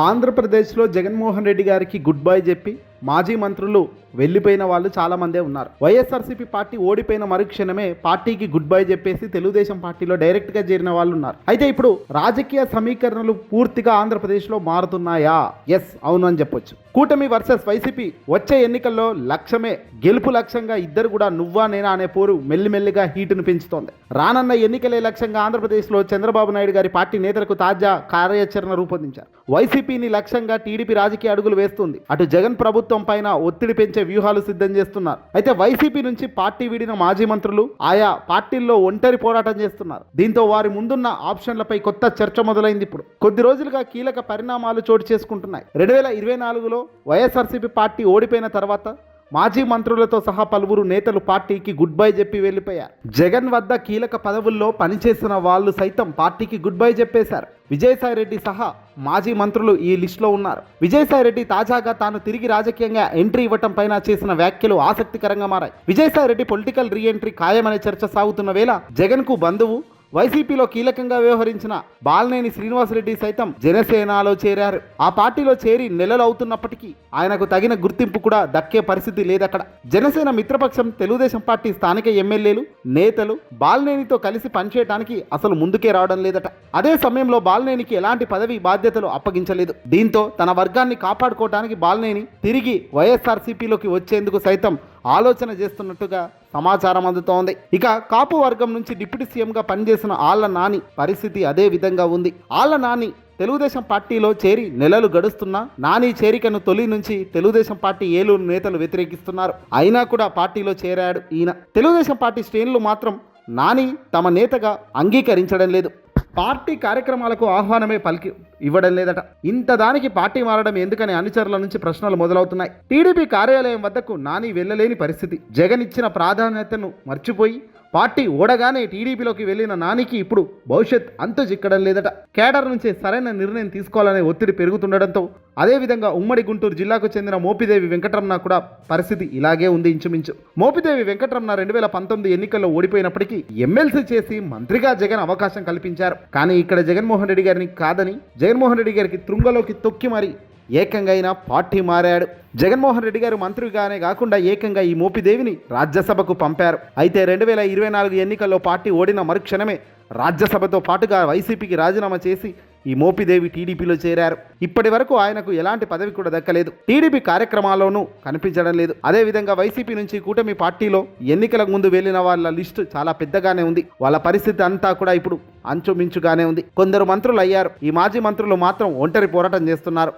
ఆంధ్రప్రదేశ్లో జగన్మోహన్ రెడ్డి గారికి good bye చెప్పి మాజీ మంత్రులు వెళ్ళిపోయిన వాళ్ళు చాలామందే ఉన్నారు. వైఎస్ఆర్సీపీ పార్టీ ఓడిపోయిన మరుక్షణమే పార్టీకి గుడ్ బై చెప్పేసి తెలుగుదేశం పార్టీలో డైరెక్ట్గా చేరిన వాళ్ళు ఉన్నారు. అయితే ఇప్పుడు రాజకీయ సమీకరణలు పూర్తిగా ఆంధ్రప్రదేశ్లో మారుతున్నాయా? ఎస్, అవును అని చెప్పొచ్చు. కూటమి వర్సెస్ వైసీపీ వచ్చే ఎన్నికల్లో లక్ష్యమే గెలుపు లక్ష్యంగా ఇద్దరు కూడా నువ్వా నేనా అనే పోరు మెల్లిమెల్లిగా హీటును పెంచుతోంది. రానున్న ఎన్నికలే లక్ష్యంగా ఆంధ్రప్రదేశ్లో చంద్రబాబు నాయుడు గారి పార్టీ నేతలకు తాజా కార్యాచరణ రూపొందించారు. వైసీపీని లక్ష్యంగా టీడీపీ రాజకీయ అడుగులు వేస్తుంది. అటు జగన్ ప్రభుత్వం పైన ఒత్తిడి పెంచే వ్యూహాలు సిద్ధం చేస్తున్నారు. అయితే వైసీపీ నుంచి పార్టీ వీడిన మాజీ మంత్రులు ఆయా పార్టీల్లో ఒంటరి పోరాటం చేస్తున్నారు. దీంతో వారి ముందున్న ఆప్షన్లపై కొత్త చర్చ మొదలైంది. ఇప్పుడు కొద్ది రోజులుగా కీలక పరిణామాలు చోటు చేసుకుంటున్నాయి. 2024లో వైఎస్ఆర్సీపీ పార్టీ ఓడిపోయిన తర్వాత మాజీ మంత్రులతో సహా పలువురు నేతలు పార్టీకి గుడ్ బై చెప్పి వెళ్ళిపోయారు. జగన్ వద్ద కీలక పదవుల్లో పనిచేసిన వాళ్ళు సైతం పార్టీకి గుడ్ బై చెప్పేశారు. విజయసాయిరెడ్డి సహా మాజీ మంత్రులు ఈ లిస్టులో ఉన్నారు. విజయసాయిరెడ్డి తాజాగా తాను తిరిగి రాజకీయంగా ఎంట్రీ ఇవ్వటం పైన చేసిన వ్యాఖ్యలు ఆసక్తికరంగా మారాయి. విజయసాయిరెడ్డి పొలిటికల్ రీ ఎంట్రీ ఖాయమనే చర్చ సాగుతున్న వేళ జగన్ కు బంధువు వైసీపీలో కీలకంగా వ్యవహరించిన బాలినేని శ్రీనివాసరెడ్డి సైతం జనసేనలో చేరారు. ఆ పార్టీలో చేరి నెలలు అవుతున్నప్పటికీ ఆయనకు తగిన గుర్తింపు కూడా దక్కే పరిస్థితి లేదక్కడ. జనసేన మిత్రపక్షం తెలుగుదేశం పార్టీ స్థానిక ఎమ్మెల్యేలు నేతలు బాలినేనితో కలిసి పనిచేయడానికి అసలు ముందుకే రావడం లేదట. అదే సమయంలో బాలినేనికి ఎలాంటి పదవి బాధ్యతలు అప్పగించలేదు. దీంతో తన వర్గాన్ని కాపాడుకోవడానికి బాలినేని తిరిగి వైఎస్ఆర్సీపీలోకి వచ్చేందుకు సైతం ఆలోచన చేస్తున్నట్టుగా సమాచారం అందుతోంది. ఇక కాపు వర్గం నుంచి డిప్యూటీ సీఎంగా పనిచేసిన ఆళ్ల నాని పరిస్థితి అదే విధంగా ఉంది. ఆళ్ల నాని తెలుగుదేశం పార్టీలో చేరి నెలలు గడుస్తున్నా నాని చేరికను తొలి నుంచి తెలుగుదేశం పార్టీ ఏలూరు నేతలు వ్యతిరేకిస్తున్నారు. అయినా కూడా పార్టీలో చేరాడు ఈయన. తెలుగుదేశం పార్టీ శ్రేణులు మాత్రం నాని తమ నేతగా అంగీకరించడం లేదు. పార్టీ కార్యక్రమాలకు ఆహ్వానమే పలికి ఇవ్వడం లేదట. ఇంత దానికి పార్టీ మారడం ఎందుకని అనుచరుల నుంచి ప్రశ్నలు మొదలవుతున్నాయి. టీడీపీ కార్యాలయం వద్దకు నాని వెళ్ళలేని పరిస్థితి. జగన్ ఇచ్చిన ప్రాధాన్యతను మర్చిపోయి పార్టీ ఓడగానే టీడీపీలోకి వెళ్ళిన నానికి ఇప్పుడు భవిష్యత్ అంతు చిక్కడం లేదట. కేడర్ నుంచి సరైన నిర్ణయం తీసుకోవాలనే ఒత్తిడి పెరుగుతుండడంతో అదేవిధంగా ఉమ్మడి గుంటూరు జిల్లాకు చెందిన మోపిదేవి వెంకటరమణ కూడా పరిస్థితి ఇలాగే ఉంది ఇంచుమించు. మోపిదేవి వెంకటరమణ 2019 ఎన్నికల్లో ఓడిపోయినప్పటికీ ఎమ్మెల్సీ చేసి మంత్రిగా జగన్ అవకాశం కల్పించారు. కానీ ఇక్కడ జగన్మోహన్ రెడ్డి గారిని కాదని జగన్మోహన్ రెడ్డి గారికి త్రుంగలోకి తొక్కి మరి ఏకంగా అయినా పార్టీ మారాడు. జగన్మోహన్ రెడ్డి గారు మంత్రిగానే కాకుండా ఏకంగా ఈ మోపిదేవిని రాజ్యసభకు పంపారు. అయితే 2024 ఎన్నికల్లో పార్టీ ఓడిన మరుక్షణమే రాజ్యసభతో పాటుగా వైసీపీకి రాజీనామా చేసి ఈ మోపిదేవి టీడీపీలో చేరారు. ఇప్పటి వరకు ఆయనకు ఎలాంటి పదవి కూడా దక్కలేదు. టీడీపీ కార్యక్రమాల్లోనూ కనిపించడం లేదు. అదేవిధంగా వైసీపీ నుంచి కూటమి పార్టీలో ఎన్నికలకు ముందు వెళ్ళిన వాళ్ళ లిస్టు చాలా పెద్దగానే ఉంది. వాళ్ళ పరిస్థితి అంతా కూడా ఇప్పుడు అంచుమించుగానే ఉంది. కొందరు మంత్రులు అయ్యారు. ఈ మాజీ మంత్రులు మాత్రం ఒంటరి పోరాటం చేస్తున్నారు.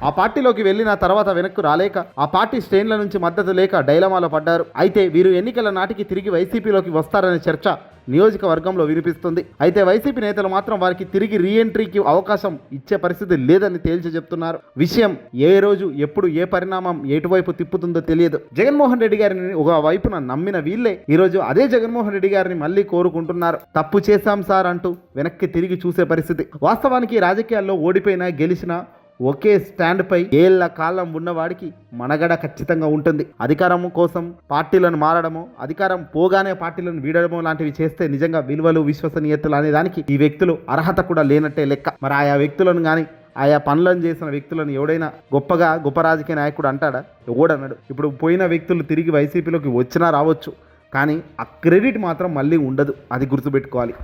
ఆ పార్టీలోకి వెళ్ళిన తర్వాత వెనక్కు రాలేక ఆ పార్టీ శ్రేణుల నుంచి మద్దతు లేక డైలమాలో పడ్డారు. అయితే వీరు ఎన్నికల నాటికి తిరిగి వైసీపీలోకి వస్తారనే చర్చ నియోజకవర్గంలో వినిపిస్తుంది. అయితే వైసీపీ నేతలు మాత్రం వారికి తిరిగి రీఎంట్రీకి అవకాశం ఇచ్చే పరిస్థితి లేదని తేల్చి చెప్తున్నారు. విషయం ఏ రోజు ఎప్పుడు ఏ పరిణామం ఎటువైపు తిప్పుతుందో తెలియదు. జగన్మోహన్ రెడ్డి గారిని ఒక వైపున నమ్మిన వీళ్ళే ఈరోజు అదే జగన్మోహన్ రెడ్డి గారిని మళ్ళీ కోరుకుంటున్నారు. తప్పు చేశాం సార్ అంటూ వెనక్కి తిరిగి చూసే పరిస్థితి. వాస్తవానికి రాజకీయాల్లో ఓడిపోయినా గెలిచినా ఒకే స్టాండ్ పై ఏళ్ల కాలం ఉన్నవాడికి మనగడ ఖచ్చితంగా ఉంటుంది. అధికారం కోసం పార్టీలను మారడమో అధికారం పోగానే పార్టీలను వీడడమో లాంటివి చేస్తే నిజంగా విలువలు విశ్వసనీయతలు అనే దానికి ఈ వ్యక్తులు అర్హత కూడా లేనట్టే లెక్క. మరి ఆయా వ్యక్తులను కానీ ఆయా పనులను చేసిన వ్యక్తులను ఎవడైనా గొప్ప రాజకీయ నాయకుడు అంటాడా? ఎవడన్నాడు? ఇప్పుడు పోయిన వ్యక్తులు తిరిగి వైసీపీలోకి వచ్చినా రావచ్చు, కానీ ఆ క్రెడిట్ మాత్రం మళ్ళీ ఉండదు. అది గుర్తుపెట్టుకోవాలి.